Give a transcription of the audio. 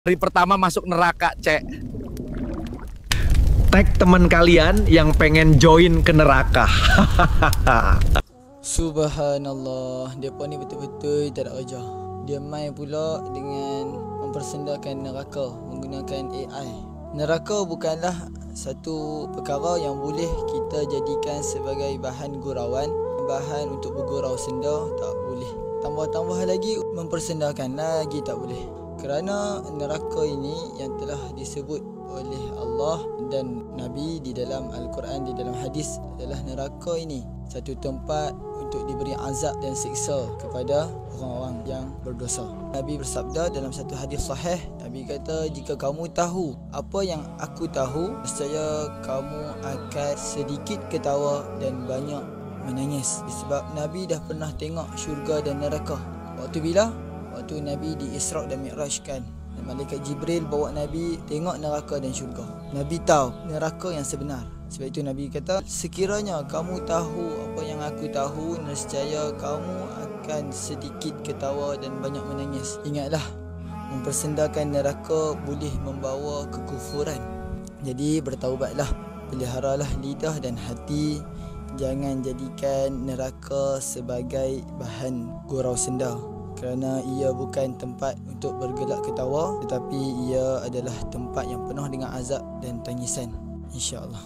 Hari pertama masuk neraka, Cek. Tag teman kalian yang pengen join ke neraka. Subhanallah, depa ni betul-betul tak ada kerja. Dia main pula dengan mempersendakan neraka menggunakan AI. Neraka bukanlah satu perkara yang boleh kita jadikan sebagai bahan gurauan, bahan untuk bergurau senda, tak boleh. Tambah-tambah lagi mempersendakan lagi tak boleh. Kerana neraka ini yang telah disebut oleh Allah dan Nabi di dalam Al-Quran, di dalam hadis adalah neraka ini satu tempat untuk diberi azab dan siksa kepada orang-orang yang berdosa. Nabi bersabda dalam satu hadis sahih, Nabi kata, jika kamu tahu apa yang aku tahu, nescaya kamu akan sedikit ketawa dan banyak menangis. Sebab Nabi dah pernah tengok syurga dan neraka. Waktu bila? Waktu Nabi di Isra' dan Mi'rajkan. Malaikat Jibril bawa Nabi tengok neraka dan syurga. Nabi tahu neraka yang sebenar. Sebab itu Nabi kata, sekiranya kamu tahu apa yang aku tahu, nescaya kamu akan sedikit ketawa dan banyak menangis. Ingatlah, mempersendakan neraka boleh membawa kekufuran. Jadi bertaubatlah, peliharalah lidah dan hati. Jangan jadikan neraka sebagai bahan gurau senda. Kerana ia bukan tempat untuk bergelak ketawa, tetapi ia adalah tempat yang penuh dengan azab dan tangisan. InsyaAllah.